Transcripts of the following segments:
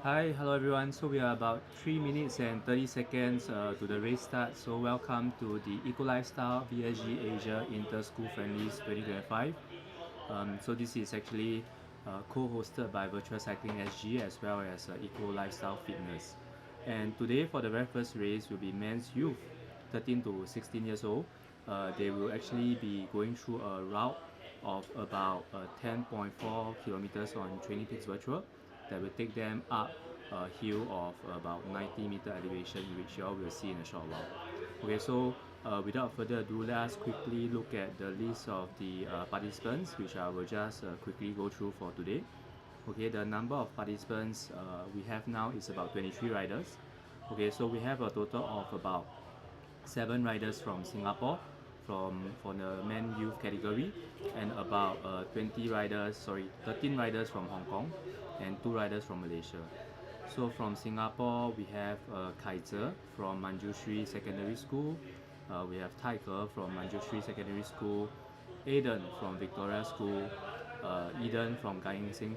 Hi, hello everyone. So we are about 3 minutes and 30 seconds to the race start. So welcome to the Eco Lifestyle-VSG Asia Interschool Friendlies 2025. So this is actually co-hosted by Virtual Cycling SG as well as Eco Lifestyle Fitness. And today for the very first race will be men's youth, 13 to 16 years old. They will actually be going through a route of about 10.4 kilometers on Training Peaks Virtual that will take them up a hill of about 90-meter elevation, which you all will see in a short while. Okay, so without further ado, let us quickly look at the list of the participants, which I will just quickly go through for today. Okay, the number of participants we have now is about 23 riders. Okay, so we have a total of about 7 riders from Singapore for the men youth category, and about 13 riders from Hong Kong and 2 riders from Malaysia. So from Singapore we have Kaiser from Manjushri Secondary School, we have Tiger from Manjushri Secondary School, Aiden from Victoria School, Eden from Gai Sing,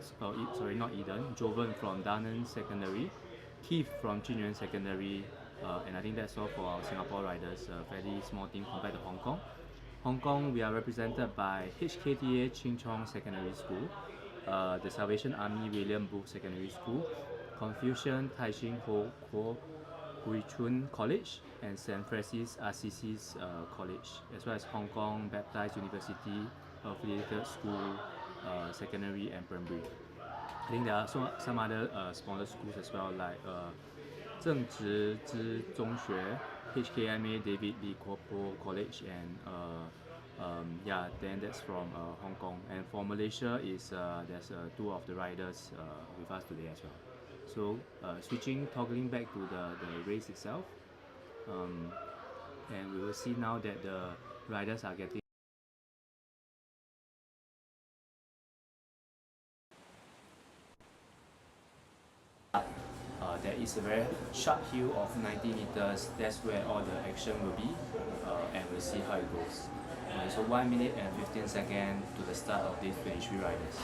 sorry, not Eden, Joven from Danan Secondary, Keith from Junyuan Secondary, and I think that's all for our Singapore riders. A fairly small team compared to Hong Kong. Hong Kong, we are represented by HKTA Ching Chong Secondary School, the Salvation Army William Booth Secondary School, Confucian Taixing Ho Kuo Hui Chun College, and St. Francis Assisi's College, as well as Hong Kong Baptist University Affiliated School, Secondary and Primary. I think there are some other smaller schools as well, like 正直之中学, HKMA David Lee Kopo College, and yeah, then that's from Hong Kong. And for Malaysia is there's two of the riders with us today as well. So toggling back to the race itself, um, and we will see now that the riders are getting. There is a very sharp hill of 90 meters. That's where all the action will be, and we'll see how it goes. So 1 minute and 15 seconds to the start of these 23 riders.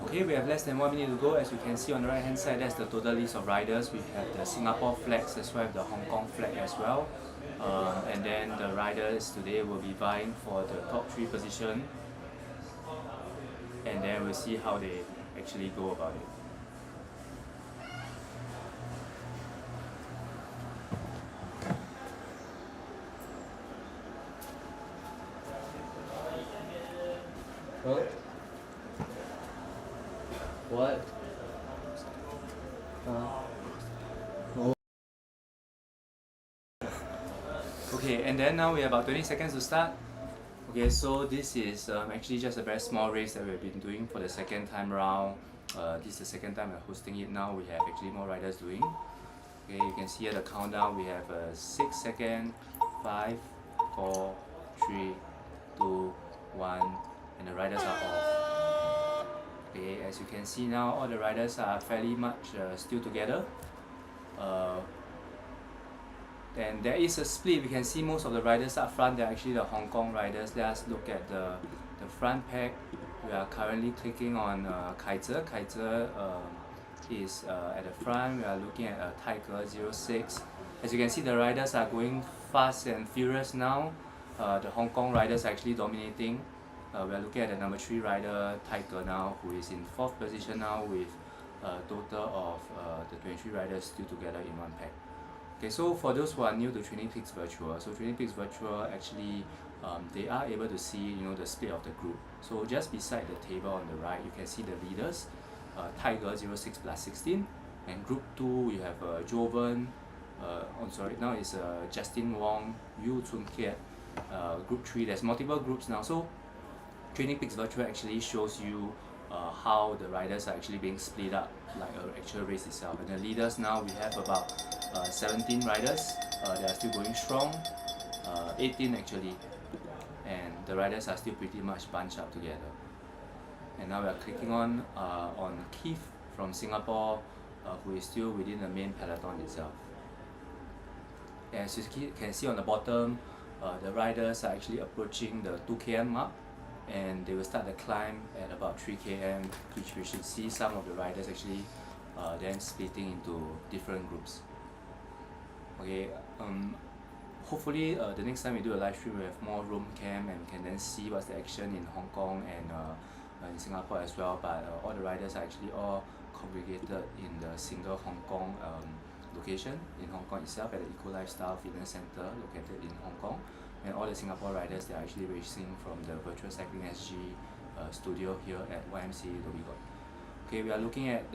Okay, we have less than 1 minute to go. As you can see on the right hand side, that's the total list of riders. We have the Singapore flags as well as the Hong Kong flag as well. And then the riders today will be vying for the top 3 position. And then we'll see how they actually go about it. What? Okay, and then now we have about 20 seconds to start. Okay, so this is actually just a very small race that we've been doing for the second time around. This is the second time we're hosting it now. We have actually more riders doing. Okay, you can see here the countdown. We have 6 seconds, 5, 4, 3, 2, 1, and the riders are off. Okay, as you can see now, all the riders are fairly much still together. And there is a split. We can see most of the riders up front, they're actually the Hong Kong riders. Let us look at the front pack. We are currently clicking on Kaiser. Kaiser is at the front. We are looking at Tiger 06. As you can see, the riders are going fast and furious now. The Hong Kong riders are actually dominating. We are looking at the number 3 rider, Tiger now, who is in 4th position now with a total of the 23 riders still together in one pack. Okay, so for those who are new to Training Peaks Virtual, so Training Peaks Virtual actually they are able to see the split of the group. So just beside the table on the right, you can see the leaders, Tiger 06 plus 16, and Group 2 you have Joven, now it's Justin Wong, Yu Chun Kiet. Group 3, there's multiple groups now. So Training Peaks Virtual actually shows you how the riders are actually being split up like an actual race itself. And the leaders now, we have about 17 riders. They are still going strong, 18 actually, and the riders are still pretty much bunched up together. And now we are clicking on Keith from Singapore, who is still within the main peloton itself. As you can see on the bottom, the riders are actually approaching the 2 km mark, and they will start the climb at about 3 km, which we should see some of the riders actually then splitting into different groups. Okay, hopefully the next time we do a live stream, we have more room cam and can then see what's the action in Hong Kong and in Singapore as well. But all the riders are actually all congregated in the single Hong Kong location in Hong Kong itself at the Eco Lifestyle Fitness Center located in Hong Kong. And all the Singapore riders, they are actually racing from the Virtual Cycling SG studio here at YMCA Dhoby Ghaut. Okay, we are looking at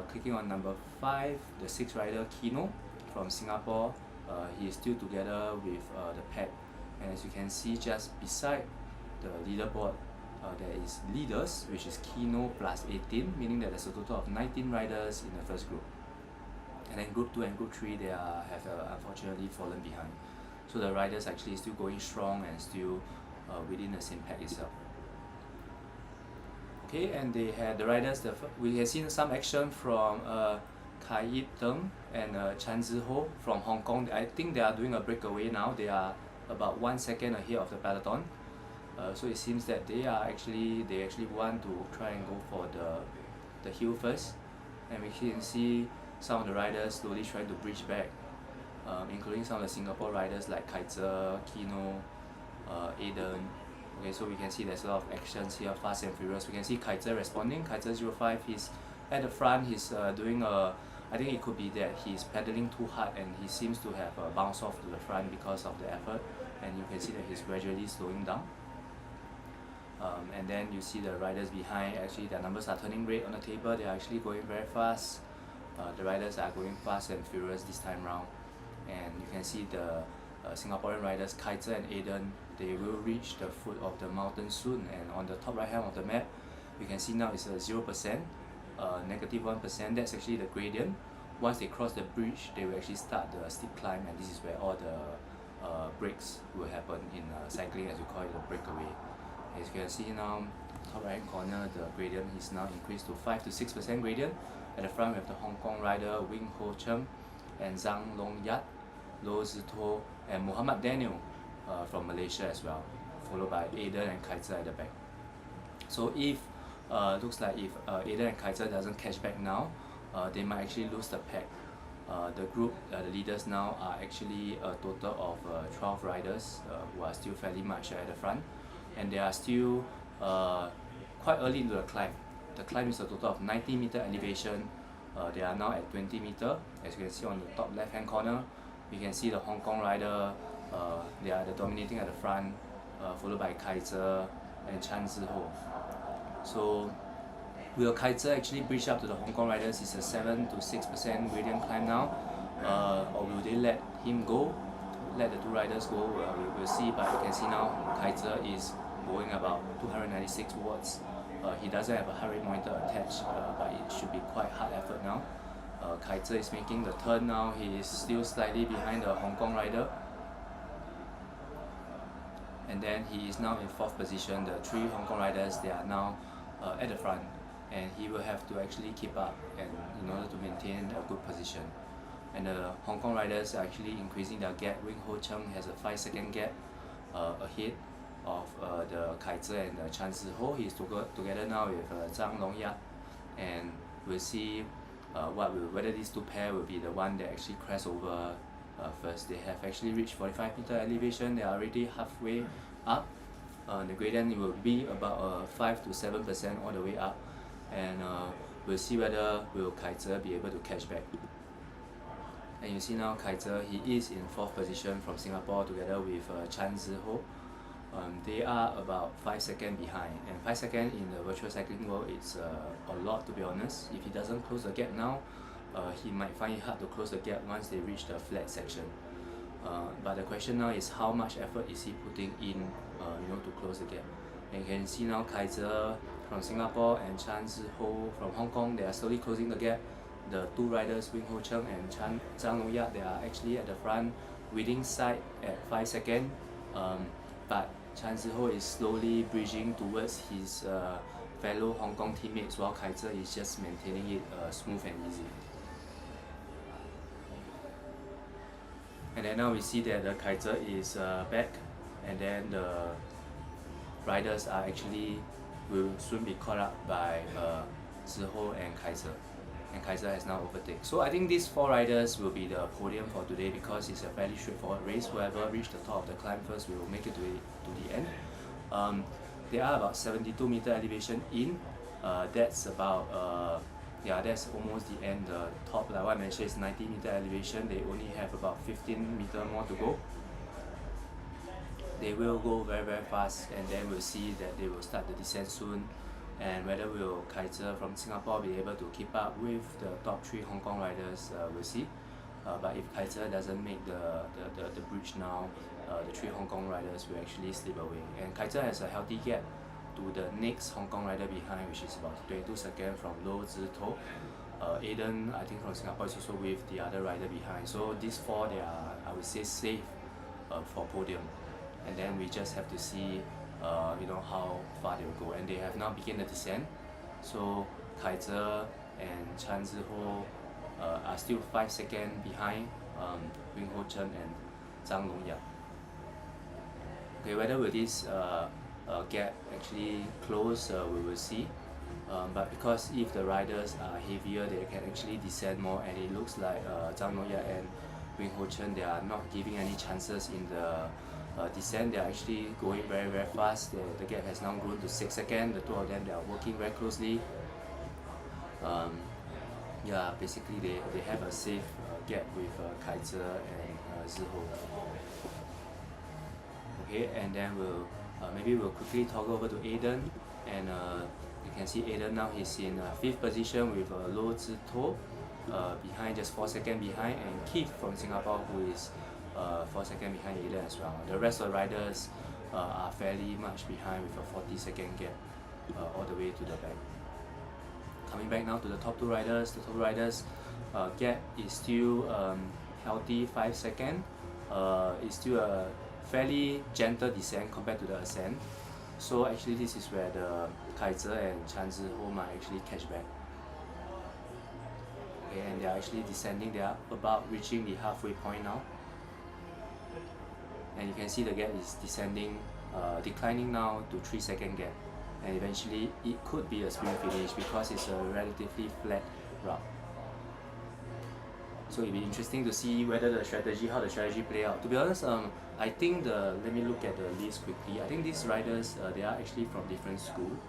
clicking on number 5, the 6th rider Kino from Singapore. He is still together with the pack, and as you can see just beside the leaderboard there is leaders, which is Kino plus 18, meaning that there's a total of 19 riders in the first group. And then group 2 and group 3, they have unfortunately fallen behind. So the riders actually still going strong and still within the same pack itself. Okay, and they had the riders, we have seen some action from Kai Yip Teng and Chan Zi Ho from Hong Kong. I think they are doing a breakaway now. They are about 1 second ahead of the peloton. So it seems that they actually want to try and go for the hill first. And we can see some of the riders slowly trying to bridge back, including some of the Singapore riders like Kai Zhe, Kino, Aiden. Okay, so we can see there's a lot of actions here, fast and furious. We can see Kai Zhe responding. Kai Zhe 05, he's at the front. He's doing I think it could be that he's pedaling too hard and he seems to have bounced off to the front because of the effort. And you can see that he's gradually slowing down. And then you see the riders behind, actually their numbers are turning red on the table. They are actually going very fast. The riders are going fast and furious this time round. And you can see the Singaporean riders, Kai Zhe and Aiden, they will reach the foot of the mountain soon. And on the top right hand of the map, you can see now it's a 0%, -1%. That's actually the gradient. Once they cross the bridge, they will actually start the steep climb, and this is where all the breaks will happen in cycling, as we call it, the breakaway. As you can see now, top right hand corner, the gradient is now increased to 5 to 6% gradient. At the front, we have the Hong Kong rider Wing Ho Cheng and Zhang Long Yat, Lo Zito, and Muhammad Daniel from Malaysia as well, followed by Aiden and Kai Zhe at the back. So if looks like if Aiden and Kai Zhe doesn't catch back now, they might actually lose the pack. The group, the leaders now are actually a total of 12 riders who are still fairly much at the front, and they are still quite early into the climb. The climb is a total of 90-meter elevation. They are now at 20 meter. As you can see on the top left hand corner, you can see the Hong Kong rider, they are dominating at the front, followed by Kai Zhe and Chan Zi Ho. So will Kai Zhe actually bridge up to the Hong Kong riders? It's a 7 to 6% gradient climb now, or will they let him go, let the two riders go? We will see, but you can see now Kai Zhe is going about 296 watts. He doesn't have a heart rate monitor attached, but it should be quite hard effort now. Kai Zhe is making the turn now. He is still slightly behind the Hong Kong rider, and then he is now in 4th position. The 3 Hong Kong riders, they are now at the front, and he will have to actually keep up and in order to maintain a good position. And the Hong Kong riders are actually increasing their gap. Wing Ho Cheng has a 5-second gap ahead of the Kai Zhe and Chan Zi Ho. He is together now with Zhang Long Yat, and we'll see whether these two pair will be the one that actually crest over first. They have actually reached 45-meter elevation. They are already halfway up. The gradient will be about 5 to 7% all the way up, and we'll see whether will Kai Zhe be able to catch back. And you see now Kai Zhe, he is in 4th position from Singapore together with Chan Zi Ho. They are about 5 seconds behind, and 5 seconds in the virtual cycling world, it's a lot, to be honest. If he doesn't close the gap now, he might find it hard to close the gap once they reach the flat section. But the question now is how much effort is he putting in to close the gap. And you can see now Kai Zhe from Singapore and Chan Zi Ho from Hong Kong, they are slowly closing the gap. The two riders, Wing Ho Cheng and Zhang Long Yat, they are actually at the front, within sight at 5 seconds. But Chan Zi Ho is slowly bridging towards his fellow Hong Kong teammates, while Kai Zhe is just maintaining it smooth and easy. And then now we see that the Kaiser is back, and then the riders are actually will soon be caught up by Ziho and Kaiser. And Kaiser has now overtaken. So I think these 4 riders will be the podium for today because it's a fairly straightforward race. Whoever reaches the top of the climb first will make it to the end. They are about 72-meter elevation in. That's about that's almost the end. The top, like what I mentioned, is 90-meter elevation. They only have about 15-meter more to go. They will go very very fast, and then we'll see that they will start the descent soon. And whether will Kaiser from Singapore be able to keep up with the top 3 Hong Kong riders, we'll see. But if Kaiser doesn't make the bridge now, the 3 Hong Kong riders will actually slip away. And Kaiser has a healthy gap to the next Hong Kong rider behind, which is about 22 seconds from Lo Zito. Aiden, I think from Singapore, is also with the other rider behind. So these 4, they are, I would say, safe for podium. And then we just have to see how far they will go. And they have now begun the descent. So Kaiser and Chan Ziho are still 5 seconds behind Wing Ho Chen and Zhang Longyat. Okay, whether will this gap actually close, we will see. But because if the riders are heavier, they can actually descend more, and it looks like Zhang Longyat and Wing Ho Chen, they are not giving any chances in the descent. They are actually going very very fast. The gap has now grown to 6 seconds. The 2 of them, they are working very closely. Basically they have a safe gap with Kaiser and Ziho. Okay, and then maybe we'll quickly toggle over to Aiden, and you can see Aiden now he's in 5th position with Lo Zito behind, just 4 seconds behind, and Keith from Singapore, who is 4 seconds behind Aiden as well. The rest of the riders are fairly much behind with a 40-second gap all the way to the back. Coming back now to the top 2 riders, the top 2 riders gap is still healthy, 5 seconds. It's still a fairly gentle descent compared to the ascent. So actually this is where the Kaiser and Chan Ziho might actually catch back. Okay, and they are actually descending. They are about reaching the halfway point now. And you can see the gap is descending, declining now to 3-second gap. And eventually it could be a sprint finish because it's a relatively flat route. So it'll be interesting to see how the strategy play out. To be honest, I think let me look at the list quickly. I think these riders, they are actually from different schools.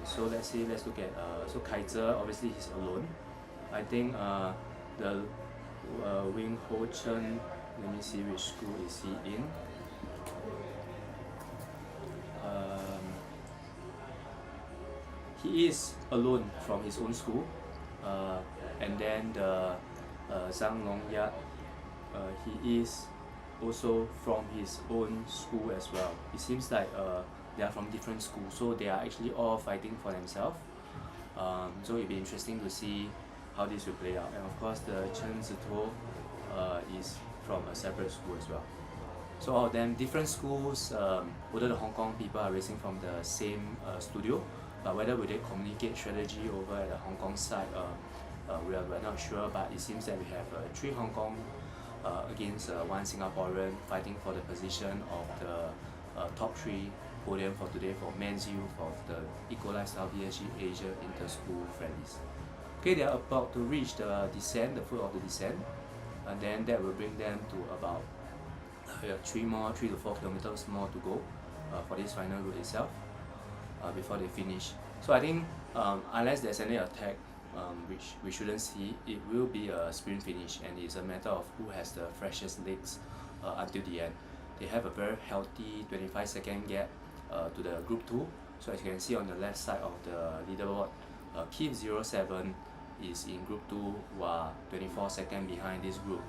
So let's look at so Kaiser, obviously he's alone. I think the Wing Ho Chen, let me see which school is he in. He is alone from his own school, and then the Zhang Longyat, he is also from his own school as well. It seems like they are from different schools, so they are actually all fighting for themselves. So it'll be interesting to see how this will play out. And of course, the Chen Zito is from a separate school as well. So all of them, different schools, although the Hong Kong people are racing from the same studio, but whether will they communicate strategy over at the Hong Kong side, we're not sure. But it seems that we have 3 Hong Kong against 1 Singaporean fighting for the position of the top 3 podium for today for men's youth of the Lifestyle-VSG Asia Interschool Friendlies. Okay, they are about to reach the descent, the foot of the descent, and then that will bring them to about 3 to 4 kilometers more to go for this final route itself before they finish. So I think unless there's any attack, which we shouldn't see, it will be a sprint finish, and it's a matter of who has the freshest legs until the end. They have a very healthy 25-second gap to the group 2. So as you can see on the left side of the leaderboard, Keith 07 is in group 2, who are 24 seconds behind this group.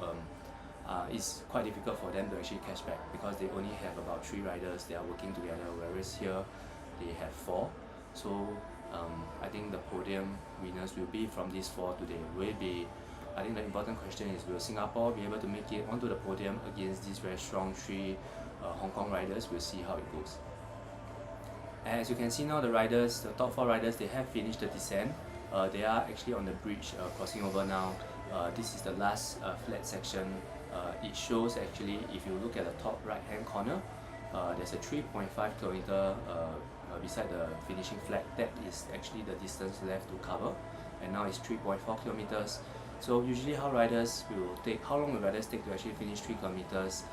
It's quite difficult for them to actually catch back because they only have about 3 riders they are working together, whereas here they have 4. So I think the podium winners will be from these 4 today. I think the important question is, will Singapore be able to make it onto the podium against these very strong 3 Hong Kong riders? We'll see how it goes. And as you can see now, the riders, the top 4 riders, they have finished the descent. They are actually on the bridge crossing over now. This is the last flat section it shows actually, if you look at the top right hand corner, there's a 3.5 kilometer beside the finishing flag. That is actually the distance left to cover, and now it's 3.4 kilometers. So usually how long will riders take to actually finish 3 kilometers?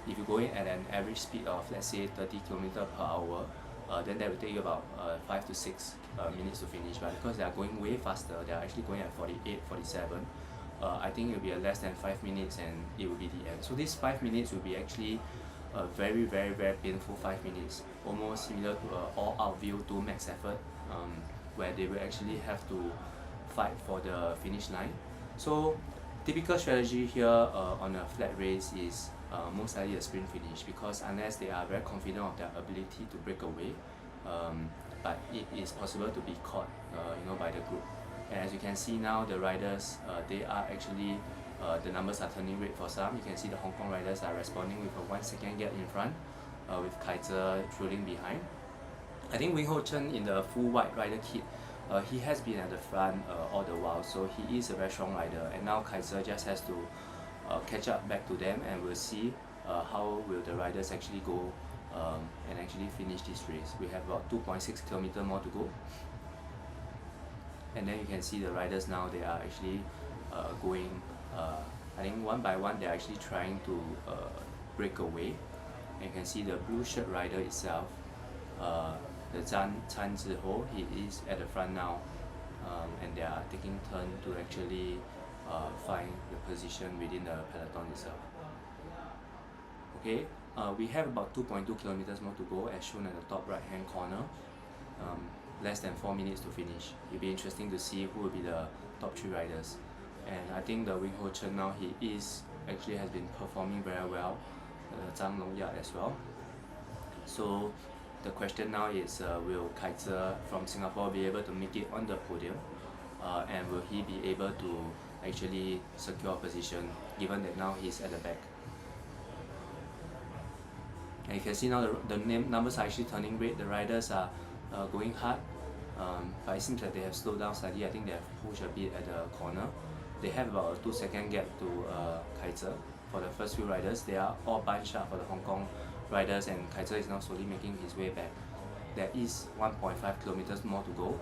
If you're going at an average speed of, let's say, 30 km per hour, then that will take you about 5 to 6 minutes to finish. But because they are going way faster, they are actually going at 48, 47, I think it will be less than 5 minutes and it will be the end. So these 5 minutes will be actually a very painful 5 minutes, almost similar to an all-out VO2 max effort, where they will actually have to fight for the finish line. So typical strategy here on a flat race is most likely a sprint finish, because unless they are very confident of their ability to break away, but it is possible to be caught by the group. And as you can see now, the riders, they are actually, the numbers are turning red for some. You can see the Hong Kong riders are responding with a 1 second gap in front, with Kaiser trailing behind. I think Wing Ho Chen in the full white rider kit, he has been at the front all the while, so he is a very strong rider, and now Kaiser just has to catch up back to them, and we'll see how will the riders actually go and actually finish this race. We have about 2.6 kilometers more to go, and then you can see the riders now, they are actually going, I think one by one, they're actually trying to break away. And you can see the blue shirt rider itself, the Chan Zhiho, he is at the front now, and they are taking turn to actually find the position within the peloton itself. Okay, we have about 2.2 kilometers more to go, as shown at the top right hand corner. Less than 4 minutes to finish. It'll be interesting to see who will be the top 3 riders. And I think the Wing Ho Chen now, he is actually has been performing very well, Zhang Longyat as well. So the question now is, will Kaiser from Singapore be able to make it on the podium, and will he be able to actually secure a position, given that now he's at the back? And you can see now the numbers are actually turning red. The riders are going hard, but it seems like they have slowed down slightly. I think they have pushed a bit at the corner. They have about a 2 second gap to Kaiser for the first few riders. They are all bunched up for the Hong Kong riders, and Kaiser is now slowly making his way back. There is 1.5 kilometers more to go.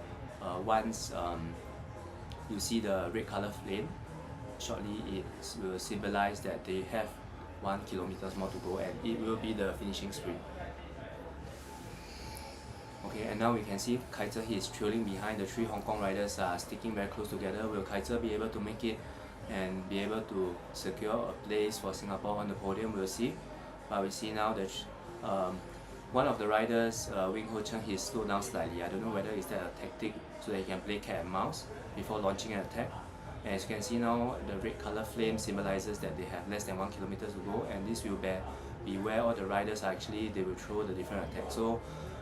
Once you see the red color flame, shortly it will symbolize that they have 1 kilometer more to go, and it will be the finishing sprint. Okay, and now we can see Kaiser, he is trailing behind. The 3 Hong Kong riders are sticking very close together. Will Kaiser be able to make it and be able to secure a place for Singapore on the podium? We'll see. But we see now that one of the riders, Wing Ho Chen, he slowed down slightly. I don't know whether is that a tactic so that he can play cat and mouse before launching an attack. And as you can see now, the red color flame symbolizes that they have less than 1 kilometer to go, and this will be where all the riders are actually, they will throw the different attacks. So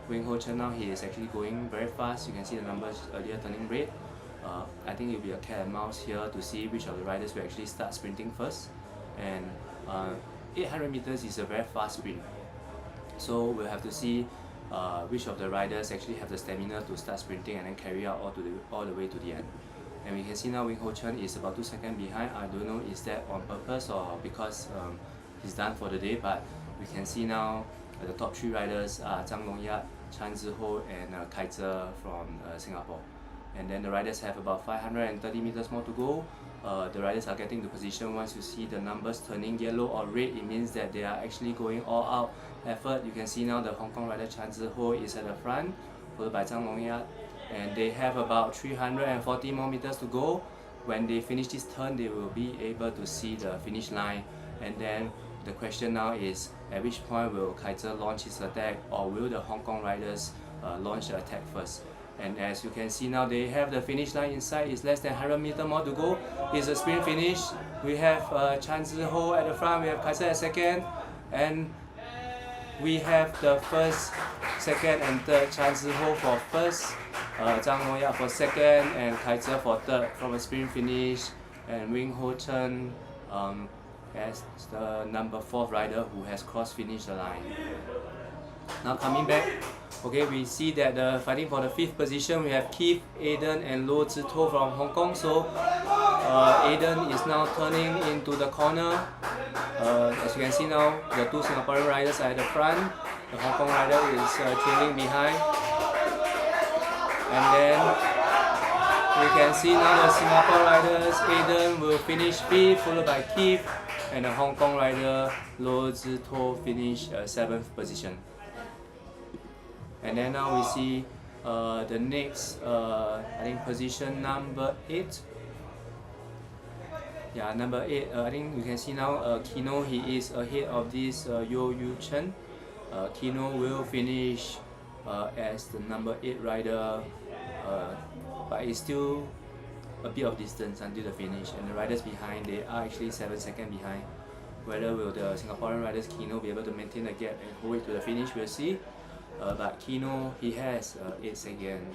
Wing Ho Chen now, he is actually going very fast. You can see the numbers earlier turning red. I think it will be a cat and mouse here to see which of the riders will actually start sprinting first. And 800 meters is a very fast sprint. So we'll have to see which of the riders actually have the stamina to start sprinting and then carry out all the way to the end. And we can see now Wing Ho Chen is about 2 seconds behind. I don't know is that on purpose or because he's done for the day, but we can see now the top 3 riders are Zhang Longyat, Chan Zhiho, and Kaiser from Singapore. And then the riders have about 530 meters more to go. The riders are getting to position. Once you see the numbers turning yellow or red, it means that they are actually going all out effort. You can see now the Hong Kong rider Chan Zhiho is at the front, followed by Zhang Longyat, and they have about 340 more meters to go. When they finish this turn, they will be able to see the finish line. And then the question now is, at which point will Kaiser launch his attack, or will the Hong Kong riders launch the attack first? And as you can see now, they have the finish line in sight. It's less than 100 meters more to go. It's a sprint finish. We have Chan Zhiho at the front, we have Kaiser at second, and we have the first, second and third. Chan Zhiho for first, Zhang Longyat for second, and Kaiser for third from a sprint finish. And Wing Ho Chen as the number 4 rider who has cross-finished the line. Now coming back, okay, we see that fighting for the 5th position, we have Keith, Aiden, and Lo Zhito from Hong Kong. So Aiden is now turning into the corner. As you can see now, the two Singaporean riders are at the front. The Hong Kong rider is trailing behind. And then we can see now the Singapore riders, Aiden will finish 5th, followed by Keith, and the Hong Kong rider Lo Zito finish 7th position. And then now we see the next, I think position number 8. Yeah, number 8. I think you can see now Kino, he is ahead of this Yo Yu Chen. Kino will finish as the number 8 rider, but it's still a bit of distance until the finish, and the riders behind, they are actually 7 seconds behind. Whether will the Singaporean riders Kino be able to maintain the gap and hold it to the finish, we'll see. But Kino, he has 8 second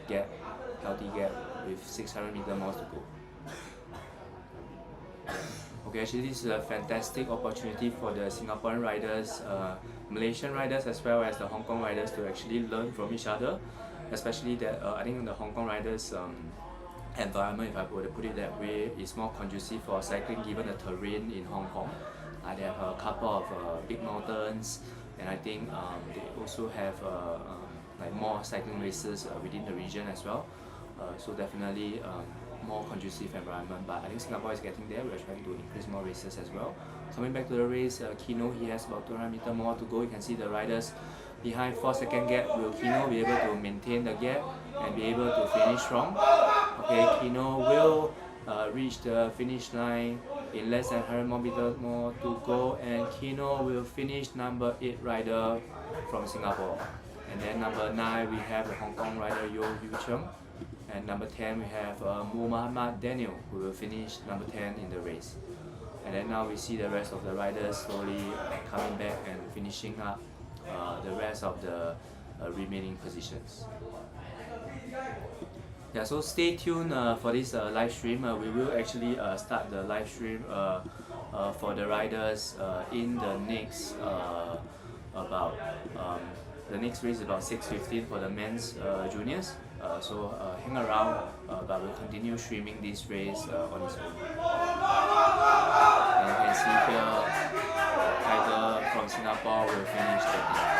gap, healthy gap with 600 more to go. Okay, actually this is a fantastic opportunity for the Singaporean riders, Malaysian riders as well as the Hong Kong riders to actually learn from each other. Especially that I think the Hong Kong riders environment, if I were to put it that way, is more conducive for cycling given the terrain in Hong Kong. They have a couple of big mountains, and I think they also have like more cycling races within the region as well. So definitely more conducive environment, but I think Singapore is getting there. We're trying to increase more races as well. Coming back to the race, Kino, he has about 200 meters more to go. You can see the riders behind 4 second gap. Will Kino be able to maintain the gap and be able to finish strong? Okay, Kino will reach the finish line in less than 100 meters more to go, and Kino will finish number 8 rider from Singapore. And then number 9 we have the Hong Kong rider Yo Yu Chen, and number 10 we have Muhammad Daniel, who will finish number 10 in the race. And then now we see the rest of the riders slowly coming back and finishing up the rest of the remaining positions. Yeah, so stay tuned for this live stream. We will actually start the live stream for the riders in the next about the next race is about 6:15 for the men's juniors. So hang around, but we'll continue streaming this race on its own. And you can see here, Tiger from Singapore will finish 13th.